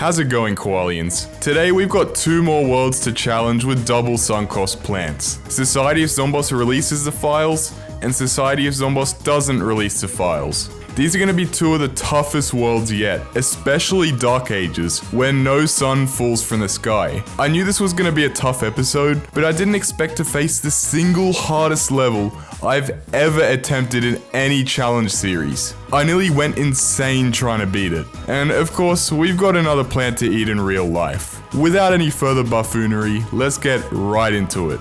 How's it going, koalians? Today we've got 2 more worlds to challenge with double sunk cost plants. Society of Zombos releases the files, and Society of Zombos doesn't release the files. These are going to be 2 of the toughest worlds yet, especially Dark Ages, where no sun falls from the sky. I knew this was going to be a tough episode, but I didn't expect to face the single hardest level I've ever attempted in any challenge series. I nearly went insane trying to beat it. And of course, we've got another plant to eat in real life. Without any further buffoonery, let's get right into it.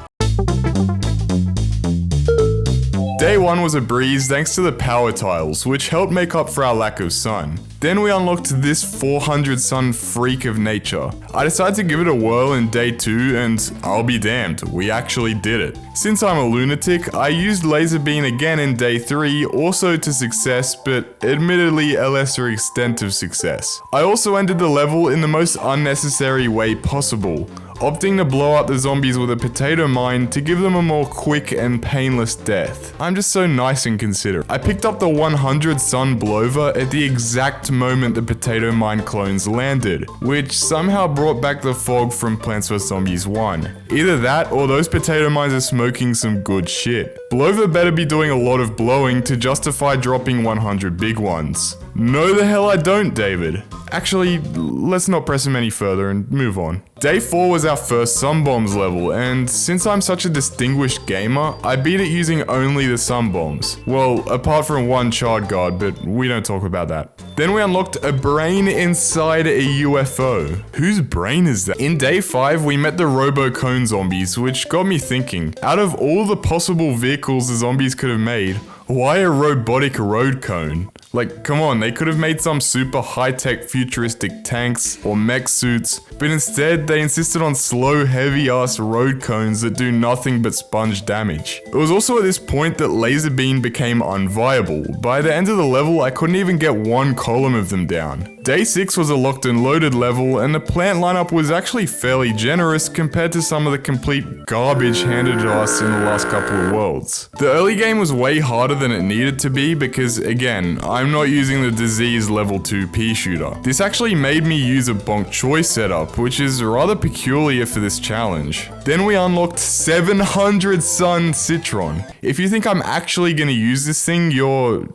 Day 1 was a breeze thanks to the power tiles, which helped make up for our lack of sun. Then we unlocked this 400 sun freak of nature. I decided to give it a whirl in day 2 and I'll be damned, we actually did it. Since I'm a lunatic, I used laser beam again in day 3, also to success, but admittedly a lesser extent of success. I also ended the level in the most unnecessary way possible, opting to blow up the zombies with a potato mine to give them a more quick and painless death. I'm just so nice and considerate. I picked up the 100 sun blower at the exact moment the potato mine clones landed, which somehow brought back the fog from Plants vs Zombies 1. Either that or those potato mines are smoking some good shit. Blover better be doing a lot of blowing to justify dropping 100 big ones. No the hell I don't, David. Actually, let's not press him any further and move on. Day 4 was our first sunbombs level, and since I'm such a distinguished gamer, I beat it using only the sunbombs. Well, apart from one shard guard, but we don't talk about that. Then we unlocked a brain inside a UFO. Whose brain is that? In day 5, we met the robo-cone zombies, which got me thinking, out of all the possible vehicles the zombies could have made, why a robotic road cone? Like, come on, they could have made some super high-tech futuristic tanks or mech suits, but instead they insisted on slow, heavy-ass road cones that do nothing but sponge damage. It was also at this point that laser beam became unviable. By the end of the level, I couldn't even get one column of them down. Day 6 was a locked and loaded level, and the plant lineup was actually fairly generous compared to some of the complete garbage handed to us in the last couple of worlds. The early game was way harder than it needed to be because, again, I'm not using the disease level 2 pea shooter. This actually made me use a bonk choice setup, which is rather peculiar for this challenge. Then we unlocked 700 sun citron. If you think I'm actually gonna use this thing, you're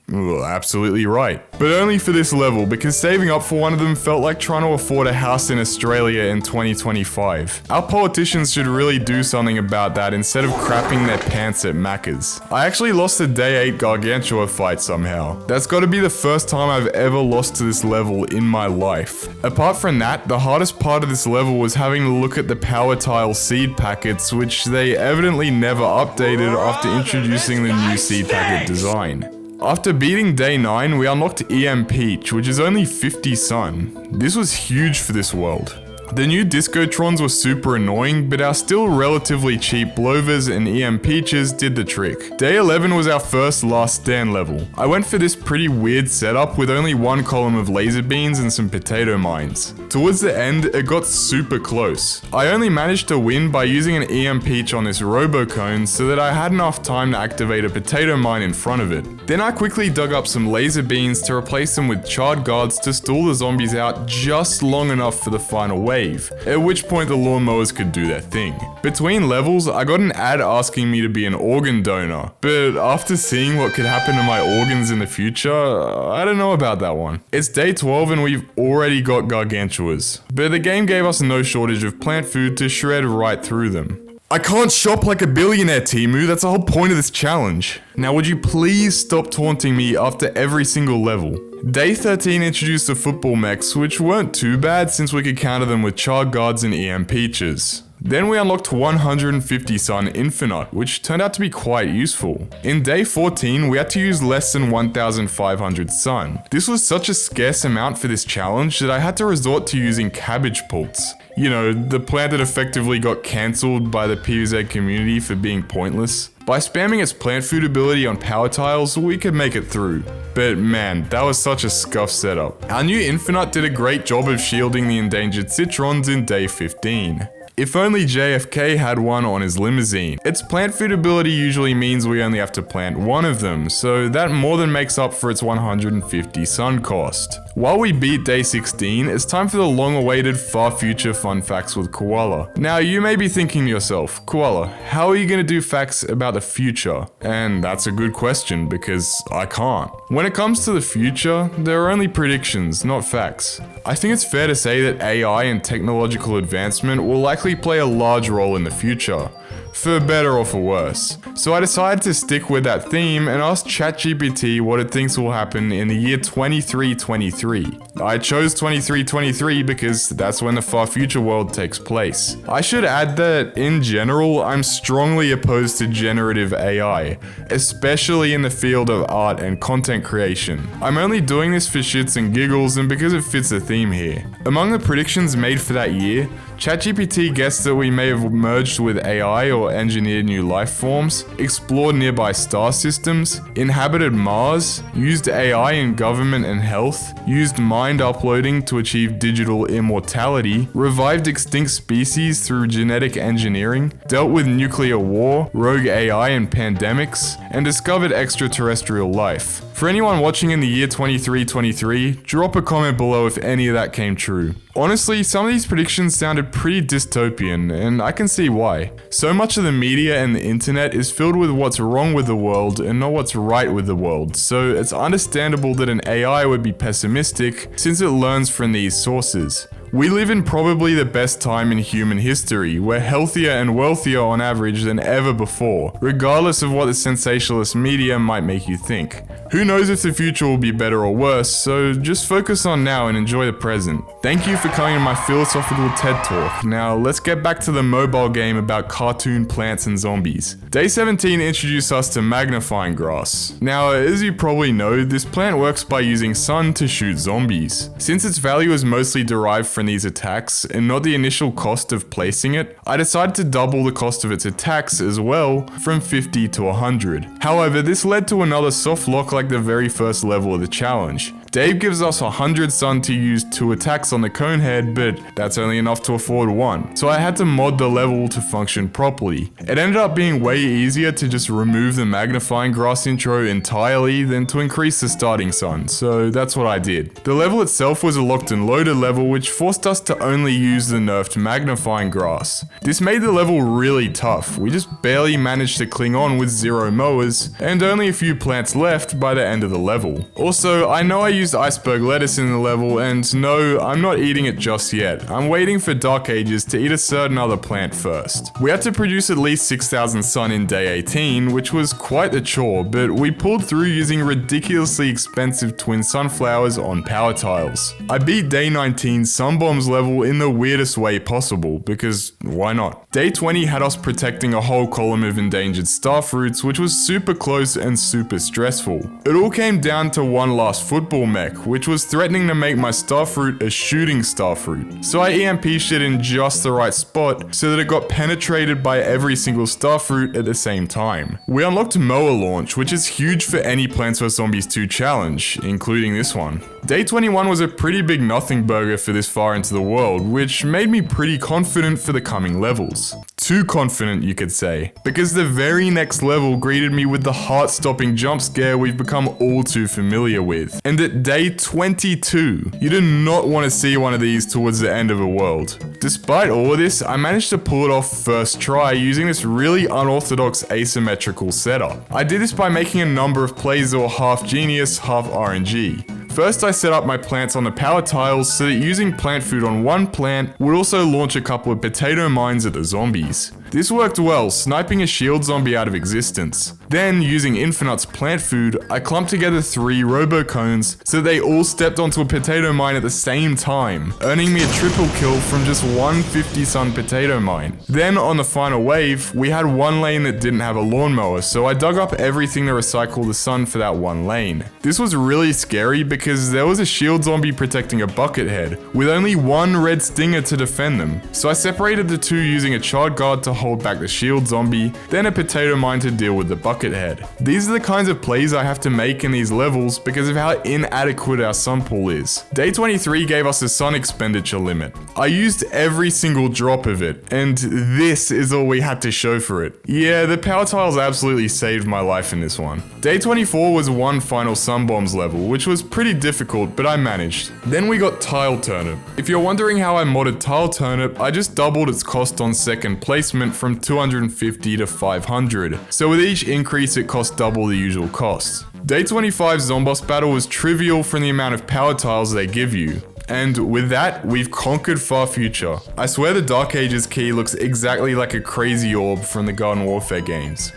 absolutely right. But only for this level, because saving up for one of them felt like trying to afford a house in Australia in 2025. Our politicians should really do something about that instead of crapping their pants at Macca's. I actually lost the day 8 Gargantua fight somehow. That's gotta be the first time I've ever lost to this level in my life. Apart from that, the hardest part of this level was having to look at the power tile seed packets, which they evidently never updated after introducing the new seed packet design. After beating day 9, we unlocked EM Peach, which is only 50 sun. This was huge for this world. The new Discotrons were super annoying, but our still relatively cheap Blovers and EM Peaches did the trick. Day 11 was our first last stand level. I went for this pretty weird setup with only one column of laser beams and some potato mines. Towards the end, it got super close. I only managed to win by using an EM Peach on this Robocone so that I had enough time to activate a potato mine in front of it. Then I quickly dug up some laser beams to replace them with charred guards to stall the zombies out just long enough for the final wave. At which point the lawnmowers could do their thing. Between levels, I got an ad asking me to be an organ donor, but after seeing what could happen to my organs in the future, I don't know about that one. It's day 12 and we've already got Gargantuas, but the game gave us no shortage of plant food to shred right through them. I can't shop like a billionaire, Timu, that's the whole point of this challenge. Now would you please stop taunting me after every single level? Day 13 introduced the football mechs, which weren't too bad since we could counter them with charred guards and EM Peaches. Then we unlocked 150 sun Infinite, which turned out to be quite useful. In day 14, we had to use less than 1,500 sun. This was such a scarce amount for this challenge that I had to resort to using cabbage pults. You know, the plant that effectively got cancelled by the PZ community for being pointless. By spamming its plant food ability on power tiles, we could make it through. But man, that was such a scuff setup. Our new Infinite did a great job of shielding the endangered Citrons in day 15. If only JFK had one on his limousine. Its plant food ability usually means we only have to plant one of them, so that more than makes up for its 150 sun cost. While we beat day 16, it's time for the long-awaited far future fun facts with Koala. Now you may be thinking to yourself, Koala, how are you going to do facts about the future? And that's a good question because I can't. When it comes to the future, there are only predictions, not facts. I think it's fair to say that AI and technological advancement will likely play a large role in the future, for better or for worse. So I decided to stick with that theme and ask ChatGPT what it thinks will happen in the year 2323. I chose 2323 because that's when the far future world takes place. I should add that, in general, I'm strongly opposed to generative AI, especially in the field of art and content creation. I'm only doing this for shits and giggles and because it fits the theme here. Among the predictions made for that year, ChatGPT guessed that we may have merged with AI or engineered new life forms, explored nearby star systems, inhabited Mars, used AI in government and health, used mind uploading to achieve digital immortality, revived extinct species through genetic engineering, dealt with nuclear war, rogue AI and pandemics, and discovered extraterrestrial life. For anyone watching in the year 2323, drop a comment below if any of that came true. Honestly, some of these predictions sounded pretty dystopian, and I can see why. So much of the media and the internet is filled with what's wrong with the world and not what's right with the world, so it's understandable that an AI would be pessimistic since it learns from these sources. We live in probably the best time in human history. We're healthier and wealthier on average than ever before, regardless of what the sensationalist media might make you think. Who knows if the future will be better or worse, so just focus on now and enjoy the present. Thank you for coming to my philosophical TED Talk. Now let's get back to the mobile game about cartoon plants and zombies. Day 17 introduced us to magnifying grass. Now, as you probably know, this plant works by using sun to shoot zombies. Since its value is mostly derived from these attacks and not the initial cost of placing it, I decided to double the cost of its attacks as well, from 50 to 100. However, this led to another soft lock like the very first level of the challenge. Dave gives us 100 sun to use 2 attacks on the cone head, but that's only enough to afford 1. So I had to mod the level to function properly. It ended up being way easier to just remove the magnifying grass intro entirely than to increase the starting sun, so that's what I did. The level itself was a locked and loaded level which forced us to only use the nerfed magnifying grass. This made the level really tough. We just barely managed to cling on with 0 mowers and only a few plants left by the end of the level. Also, I know I used iceberg lettuce in the level, and no, I'm not eating it just yet. I'm waiting for Dark Ages to eat a certain other plant first. We had to produce at least 6,000 sun in day 18, which was quite the chore, but we pulled through using ridiculously expensive twin sunflowers on power tiles. I beat day 19's sun bombs level in the weirdest way possible, because why not? Day 20 had us protecting a whole column of endangered starfruits, which was super close and super stressful. It all came down to one last football mech, which was threatening to make my starfruit a shooting starfruit. So I EMP shit in just the right spot so that it got penetrated by every single starfruit at the same time. We unlocked mower launch, which is huge for any Plants vs Zombies 2 challenge, including this one. Day 21 was a pretty big nothing burger for this far into the world, which made me pretty confident for the coming levels. Too confident, you could say, because the very next level greeted me with the heart-stopping jump scare we've become all too familiar with. And at day 22, you do not want to see one of these towards the end of a world. Despite all of this, I managed to pull it off first try using this really unorthodox asymmetrical setup. I did this by making a number of plays that were half genius, half RNG. First, I set up my plants on the power tiles so that using plant food on one plant would also launch a couple of potato mines at the zombies. This worked well, sniping a shield zombie out of existence. Then, using Infinite's plant food, I clumped together 3 robo cones so that they all stepped onto a potato mine at the same time, earning me a triple kill from just one 50 sun potato mine. Then, on the final wave, we had one lane that didn't have a lawnmower, so I dug up everything to recycle the sun for that one lane. This was really scary because there was a shield zombie protecting a bucket head, with only one red stinger to defend them, so I separated the two using a charred guard to hold back the shield zombie, then a potato mine to deal with the bucket head. These are the kinds of plays I have to make in these levels because of how inadequate our sun pool is. Day 23 gave us a sun expenditure limit. I used every single drop of it, and this is all we had to show for it. Yeah, the power tiles absolutely saved my life in this one. Day 24 was one final sun bombs level, which was pretty difficult, but I managed. Then we got Tile Turnip. If you're wondering how I modded Tile Turnip, I just doubled its cost on second placement from 250 to 500. So with each increase it cost double the usual cost. Day 25's Zomboss battle was trivial from the amount of power tiles they give you. And with that, we've conquered Far Future. I swear the Dark Ages key looks exactly like a crazy orb from the Garden Warfare games.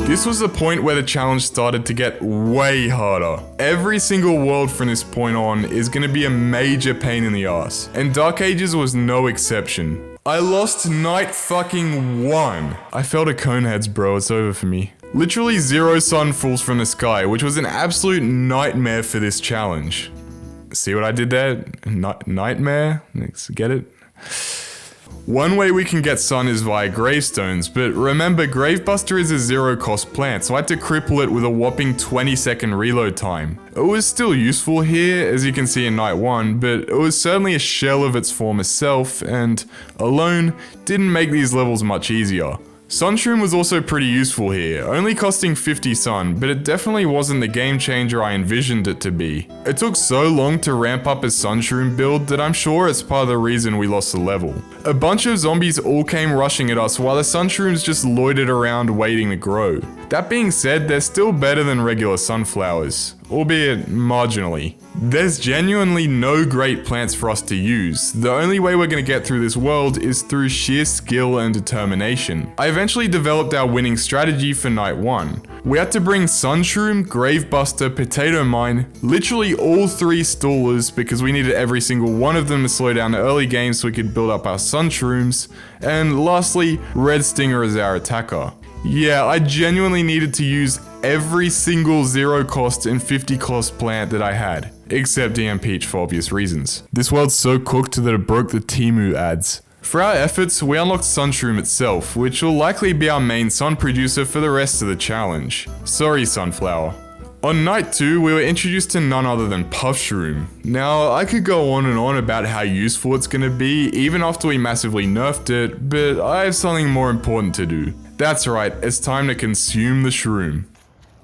This was the point where the challenge started to get way harder. Every single world from this point on is gonna be a major pain in the ass, and Dark Ages was no exception. I lost night fucking 1. I fell to Coneheads, bro, it's over for me. Literally 0 sun falls from the sky, which was an absolute nightmare for this challenge. See what I did there? Nightmare? Get it? One way we can get sun is via gravestones, but remember Gravebuster is a 0 cost plant, so I had to cripple it with a whopping 20-second reload time. It was still useful here, as you can see in night 1, but it was certainly a shell of its former self, and alone didn't make these levels much easier. Sunshroom was also pretty useful here, only costing 50 sun, but it definitely wasn't the game changer I envisioned it to be. It took so long to ramp up a Sunshroom build that I'm sure it's part of the reason we lost the level. A bunch of zombies all came rushing at us while the Sunshrooms just loitered around waiting to grow. That being said, they're still better than regular sunflowers, albeit marginally. There's genuinely no great plants for us to use. The only way we're gonna get through this world is through sheer skill and determination. I eventually developed our winning strategy for night 1. We had to bring Sunshroom, Gravebuster, Potato Mine, literally all 3 stallers because we needed every single one of them to slow down the early game so we could build up our Sunshrooms, and lastly, Red Stinger as our attacker. Yeah, I genuinely needed to use every single 0 cost and 50 cost plant that I had, except DM Peach for obvious reasons. This world's so cooked that it broke the Temu ads. For our efforts, we unlocked Sunshroom itself, which will likely be our main sun producer for the rest of the challenge. Sorry, Sunflower. On night 2, we were introduced to none other than Puffshroom. Now, I could go on and on about how useful it's gonna be, even after we massively nerfed it, but I have something more important to do. That's right, it's time to consume the shroom.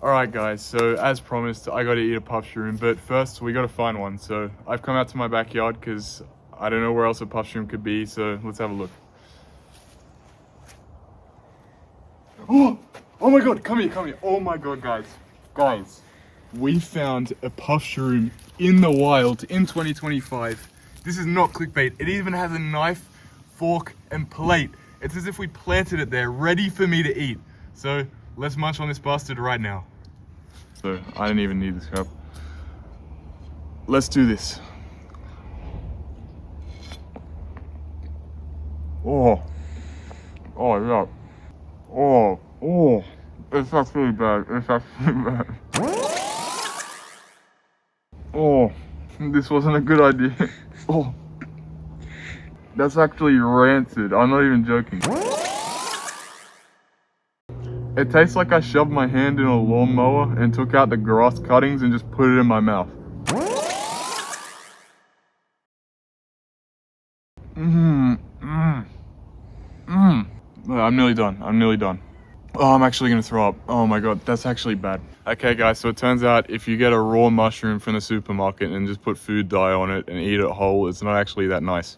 Alright guys, so as promised, I gotta eat a Puffshroom, but first we gotta find one. So I've come out to my backyard because I don't know where else a Puffshroom could be, so let's have a look. Oh my god, come here. Oh my god, guys. We found a Puffshroom in the wild in 2025. This is not clickbait. It even has a knife, fork, and plate. It's as if we planted it there, ready for me to eat. So let's munch on this bastard right now. So I don't even need this cup. Let's do this. Oh yeah. Oh. It's actually bad. Oh, this wasn't a good idea. Oh, that's actually rancid. I'm not even joking. It tastes like I shoved my hand in a lawnmower and took out the grass cuttings and just put it in my mouth. I'm nearly done. Oh, I'm actually gonna throw up. Oh my god, that's actually bad. Okay guys, so it turns out if you get a raw mushroom from the supermarket and just put food dye on it and eat it whole, it's not actually that nice.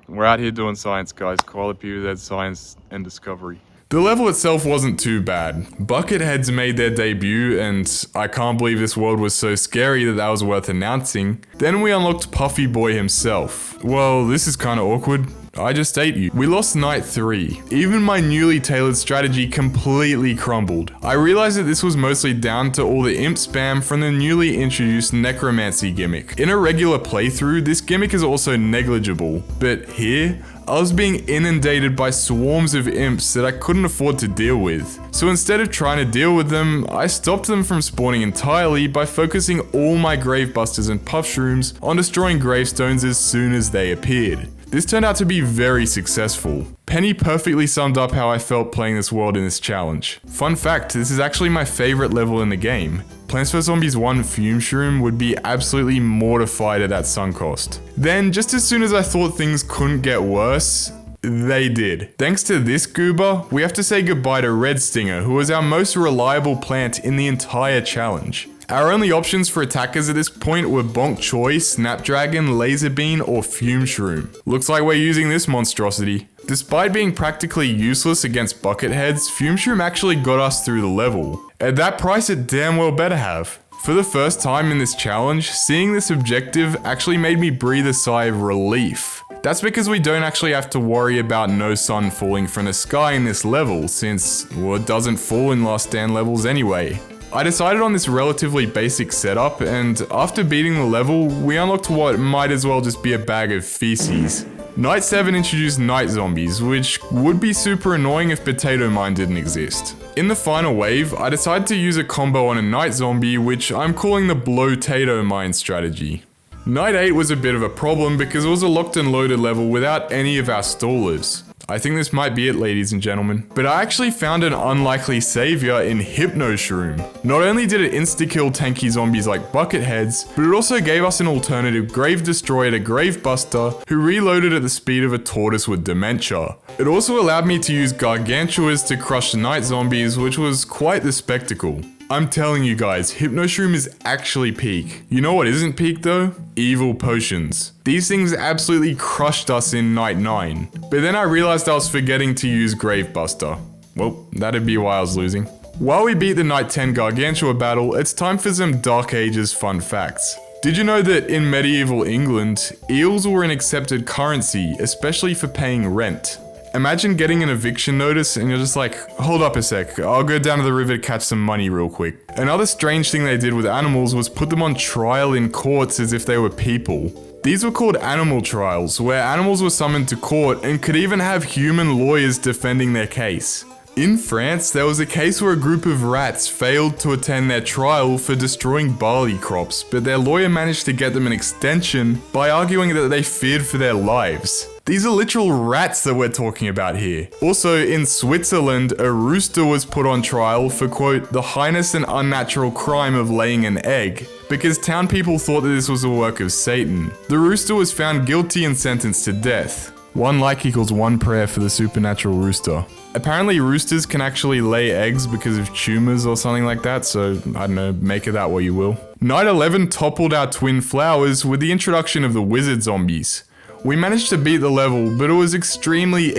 We're out here doing science, guys. Koala PZ science and discovery. The level itself wasn't too bad. Bucketheads made their debut, and I can't believe this world was so scary that was worth announcing. Then we unlocked Puffy Boy himself. Well, this is kinda awkward. I just ate you. We lost night 3. Even my newly tailored strategy completely crumbled. I realized that this was mostly down to all the imp spam from the newly introduced necromancy gimmick. In a regular playthrough, this gimmick is also negligible, but here, I was being inundated by swarms of imps that I couldn't afford to deal with. So instead of trying to deal with them, I stopped them from spawning entirely by focusing all my Gravebusters and Puffshrooms on destroying gravestones as soon as they appeared. This turned out to be very successful. Penny perfectly summed up how I felt playing this world in this challenge. Fun fact, this is actually my favorite level in the game. Plants vs Zombies 1 Fume Shroom would be absolutely mortified at that sun cost. Then, just as soon as I thought things couldn't get worse, They did. Thanks to this goober, we have to say goodbye to Red Stinger, who was our most reliable plant in the entire challenge. Our only options for attackers at this point were Bonk Choi, Snapdragon, Laser Bean, or Fume Shroom. Looks like we're using this monstrosity. Despite being practically useless against Bucketheads, Fume Shroom actually got us through the level. At that price, it damn well better have. For the first time in this challenge, seeing this objective actually made me breathe a sigh of relief. That's because we don't actually have to worry about no sun falling from the sky in this level, since, well, it doesn't fall in Last Stand levels anyway. I decided on this relatively basic setup, and after beating the level, we unlocked what might as well just be a bag of feces. Night 7 introduced night zombies, which would be super annoying if Potato Mine didn't exist. In the final wave, I decided to use a combo on a night zombie, which I'm calling the Blow-Tato Mine strategy. Night 8 was a bit of a problem because it was a locked and loaded level without any of our stallers. I think this might be it, ladies and gentlemen. But I actually found an unlikely savior in Hypno Shroom. Not only did it insta-kill tanky zombies like Bucketheads, but it also gave us an alternative Grave Destroyer to Grave Buster, who reloaded at the speed of a tortoise with dementia. It also allowed me to use Gargantuas to crush night zombies, which was quite the spectacle. I'm telling you guys, Hypno Shroom is actually peak. You know what isn't peak though? Evil potions. These things absolutely crushed us in Night 9. But then I realized I was forgetting to use Grave Buster. Well, that'd be why I was losing. While we beat the Night 10 Gargantua battle, it's time for some Dark Ages fun facts. Did you know that in medieval England, eels were an accepted currency, especially for paying rent? Imagine getting an eviction notice and you're just like, hold up a sec, I'll go down to the river to catch some money real quick. Another strange thing they did with animals was put them on trial in courts as if they were people. These were called animal trials, where animals were summoned to court and could even have human lawyers defending their case. In France, there was a case where a group of rats failed to attend their trial for destroying barley crops, but their lawyer managed to get them an extension by arguing that they feared for their lives. These are literal rats that we're talking about here. Also, in Switzerland, a rooster was put on trial for, quote, the heinous and unnatural crime of laying an egg, because town people thought that this was a work of Satan. The rooster was found guilty and sentenced to death. One like equals one prayer for the supernatural rooster. Apparently roosters can actually lay eggs because of tumors or something like that, so I don't know, make of that what you will. Night 11 toppled our twin flowers with the introduction of the wizard zombies. We managed to beat the level, but it was extremely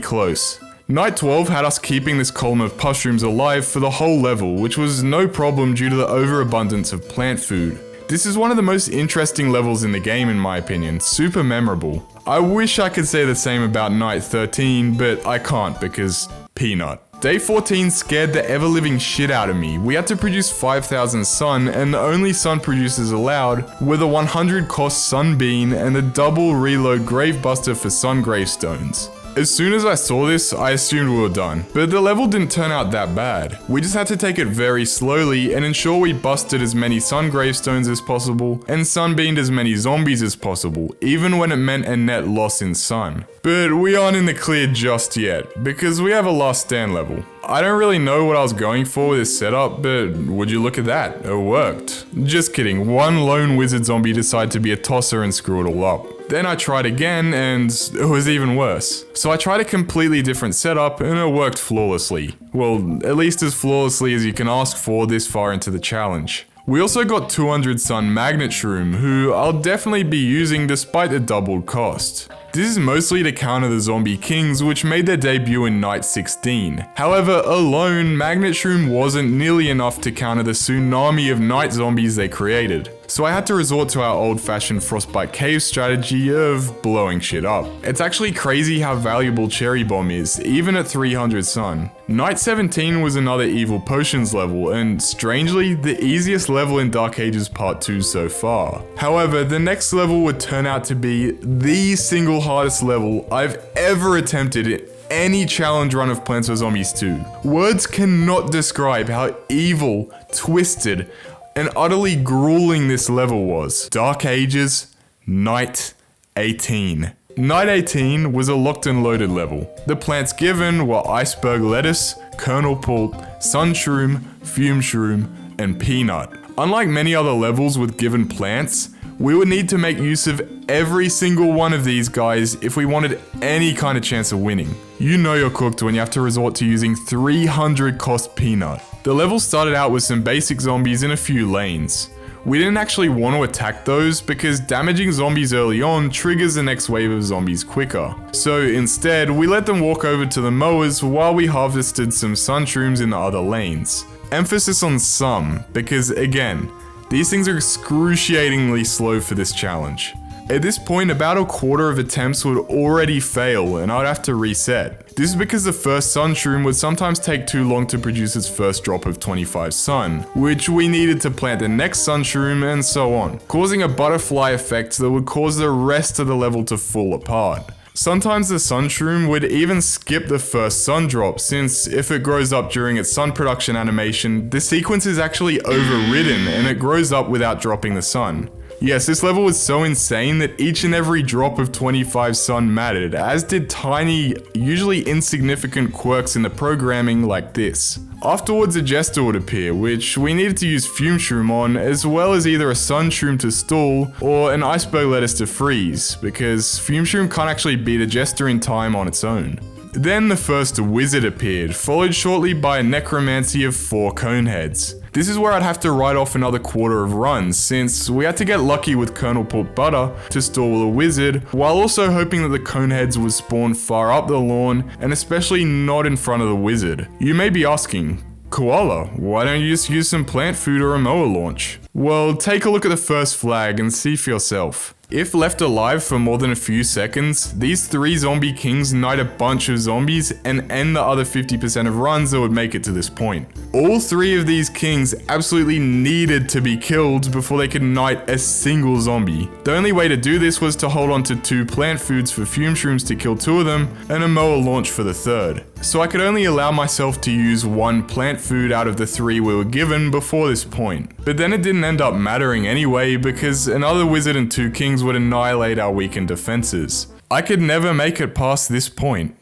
close. Night 12 had us keeping this column of mushrooms alive for the whole level, which was no problem due to the overabundance of plant food. This is one of the most interesting levels in the game in my opinion, super memorable. I wish I could say the same about Night 13, but I can't because peanut. Day 14 scared the ever-living shit out of me. We had to produce 5,000 sun, and the only sun producers allowed were the 100 cost Sunbeam and the double reload Gravebuster for sun gravestones. As soon as I saw this, I assumed we were done, but the level didn't turn out that bad. We just had to take it very slowly and ensure we busted as many sun gravestones as possible and sunbeamed as many zombies as possible, even when it meant a net loss in sun. But we aren't in the clear just yet, because we have a last stand level. I don't really know what I was going for with this setup, but would you look at that, it worked. Just kidding, one lone wizard zombie decided to be a tosser and screw it all up. Then I tried again and it was even worse. So I tried a completely different setup and it worked flawlessly. Well, at least as flawlessly as you can ask for this far into the challenge. We also got 200 Sun Magnet Shroom, who I'll definitely be using despite the doubled cost. This is mostly to counter the Zombie Kings, which made their debut in Night 16. However, alone, Magnet Shroom wasn't nearly enough to counter the tsunami of night zombies they created. So I had to resort to our old-fashioned Frostbite Cave strategy of blowing shit up. It's actually crazy how valuable Cherry Bomb is, even at 300 sun. Night 17 was another Evil Potions level, and strangely, the easiest level in Dark Ages Part 2 so far. However, the next level would turn out to be the single hardest level I've ever attempted in any challenge run of Plants vs Zombies 2. Words cannot describe how evil, twisted, and utterly grueling this level was. Dark Ages, Night 18. Night 18 was a locked and loaded level. The plants given were iceberg lettuce, kernel pulp, sun shroom, fume shroom, and peanut. Unlike many other levels with given plants, we would need to make use of every single one of these guys if we wanted any kind of chance of winning. You know you're cooked when you have to resort to using 300 cost peanut. The level started out with some basic zombies in a few lanes. We didn't actually want to attack those because damaging zombies early on triggers the next wave of zombies quicker. So instead, we let them walk over to the mowers while we harvested some sunshrooms in the other lanes. Emphasis on some, because again, these things are excruciatingly slow for this challenge. At this point, about a quarter of attempts would already fail and I'd have to reset. This is because the first sunshroom would sometimes take too long to produce its first drop of 25 sun, which we needed to plant the next sunshroom and so on, causing a butterfly effect that would cause the rest of the level to fall apart. Sometimes the sunshroom would even skip the first sun drop, since if it grows up during its sun production animation, the sequence is actually overridden and it grows up without dropping the sun. Yes, this level was so insane that each and every drop of 25 sun mattered, as did tiny, usually insignificant quirks in the programming like this. Afterwards, a jester would appear, which we needed to use fume shroom on, as well as either a sun shroom to stall or an iceberg lettuce to freeze, because fume shroom can't actually beat a jester in time on its own. Then the first wizard appeared, followed shortly by a necromancy of 4 coneheads. This is where I'd have to write off another quarter of runs, since we had to get lucky with Colonel Put Butter to stall the wizard, while also hoping that the coneheads would spawn far up the lawn, and especially not in front of the wizard. You may be asking, Koala, why don't you just use some plant food or a mower launch? Well, take a look at the first flag and see for yourself. If left alive for more than a few seconds, these 3 zombie kings knight a bunch of zombies and end the other 50% of runs that would make it to this point. All 3 of these kings absolutely needed to be killed before they could knight a single zombie. The only way to do this was to hold on to 2 plant foods for fume shrooms to kill 2 of them, and a mower launch for the 3rd. So I could only allow myself to use 1 plant food out of the 3 we were given before this point. But then it didn't end up mattering anyway, because another wizard and 2 kings would annihilate our weakened defenses. I could never make it past this point.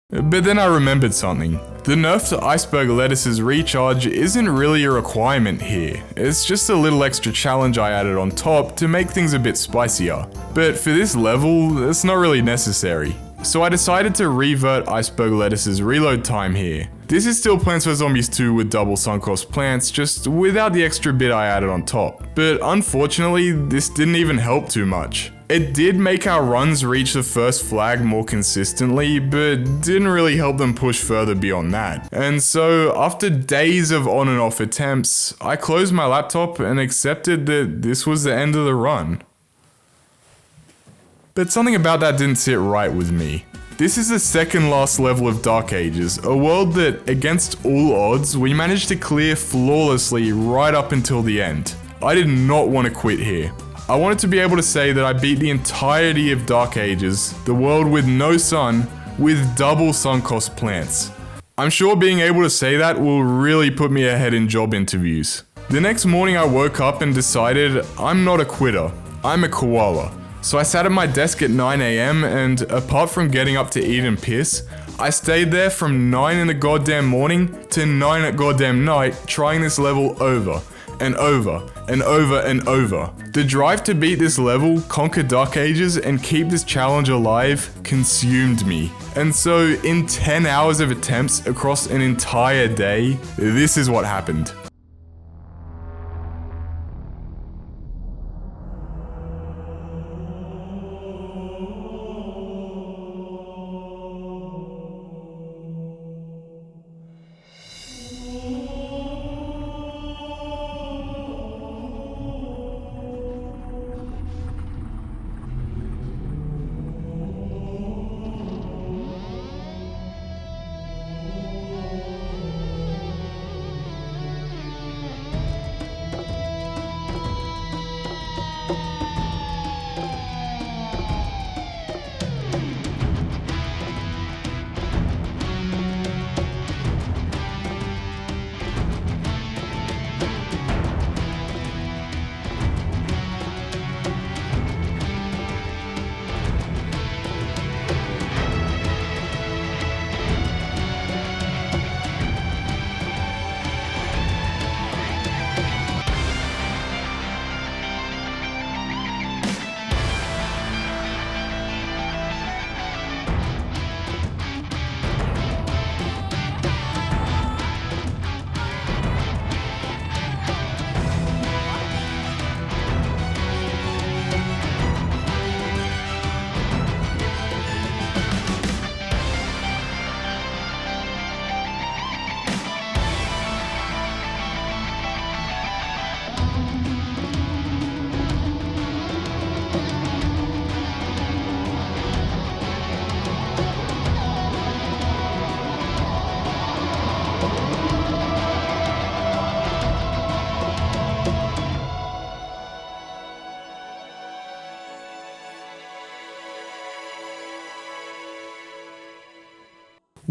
But then I remembered something. The nerf to iceberg lettuce's recharge isn't really a requirement here. It's just a little extra challenge I added on top to make things a bit spicier. But for this level, it's not really necessary. So I decided to revert iceberg lettuce's reload time here. This is still Plants vs Zombies 2 with double sunk cost plants, just without the extra bit I added on top. But unfortunately, this didn't even help too much. It did make our runs reach the first flag more consistently, but didn't really help them push further beyond that. And so, after days of on and off attempts, I closed my laptop and accepted that this was the end of the run. But something about that didn't sit right with me. This is the second last level of Dark Ages, a world that, against all odds, we managed to clear flawlessly right up until the end. I did not want to quit here. I wanted to be able to say that I beat the entirety of Dark Ages, the world with no sun, with double sunk cost plants. I'm sure being able to say that will really put me ahead in job interviews. The next morning I woke up and decided I'm not a quitter, I'm a koala. So I sat at my desk at 9 AM and apart from getting up to eat and piss, I stayed there from 9 in the goddamn morning to 9 at goddamn night trying this level over and over and over and over. The drive to beat this level, conquer Dark Ages, and keep this challenge alive consumed me. And so in 10 hours of attempts across an entire day, this is what happened.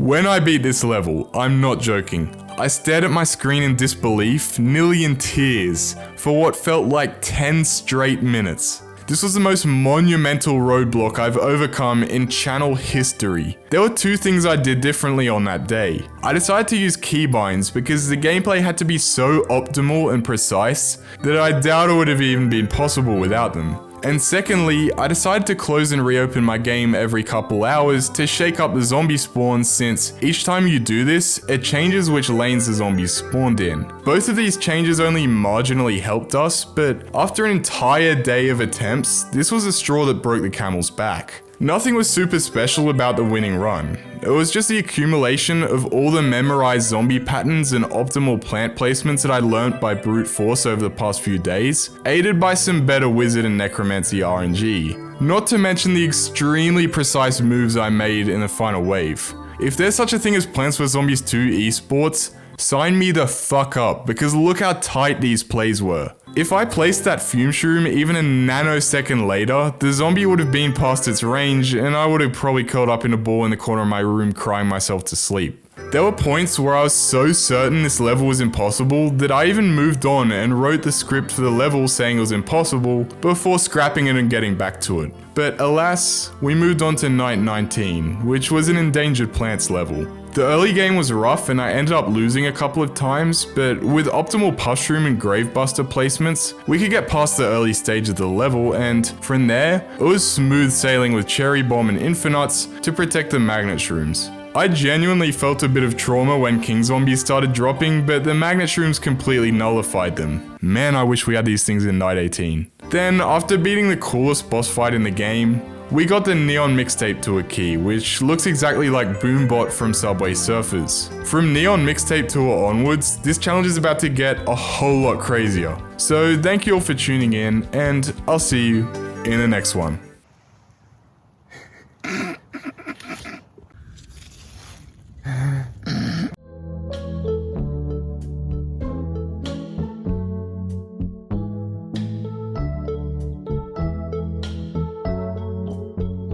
When I beat this level, I'm not joking, I stared at my screen in disbelief, nearly in tears, for what felt like 10 straight minutes. This was the most monumental roadblock I've overcome in channel history. There were two things I did differently on that day. I decided to use keybinds because the gameplay had to be so optimal and precise that I doubt it would have even been possible without them. And secondly, I decided to close and reopen my game every couple hours to shake up the zombie spawns, since each time you do this, it changes which lanes the zombies spawned in. Both of these changes only marginally helped us, but after an entire day of attempts, this was the straw that broke the camel's back. Nothing was super special about the winning run. It was just the accumulation of all the memorized zombie patterns and optimal plant placements that I learnt by brute force over the past few days, aided by some better wizard and necromancy RNG. Not to mention the extremely precise moves I made in the final wave. If there's such a thing as Plants vs Zombies 2 esports, sign me the fuck up, because look how tight these plays were. If I placed that fume shroom even a nanosecond later, the zombie would have been past its range and I would have probably curled up in a ball in the corner of my room crying myself to sleep. There were points where I was so certain this level was impossible that I even moved on and wrote the script for the level saying it was impossible before scrapping it and getting back to it. But alas, we moved on to night 19, which was an endangered plants level. The early game was rough and I ended up losing a couple of times, but with optimal Pushroom and Gravebuster placements, we could get past the early stage of the level, and from there, it was smooth sailing with Cherry Bomb and Infinites to protect the Magnet Shrooms. I genuinely felt a bit of trauma when King Zombies started dropping, but the Magnet Shrooms completely nullified them. Man, I wish we had these things in Night 18. Then, after beating the coolest boss fight in the game, we got the Neon Mixtape Tour key, which looks exactly like Boombot from Subway Surfers. From Neon Mixtape Tour onwards, this challenge is about to get a whole lot crazier. So thank you all for tuning in, and I'll see you in the next one.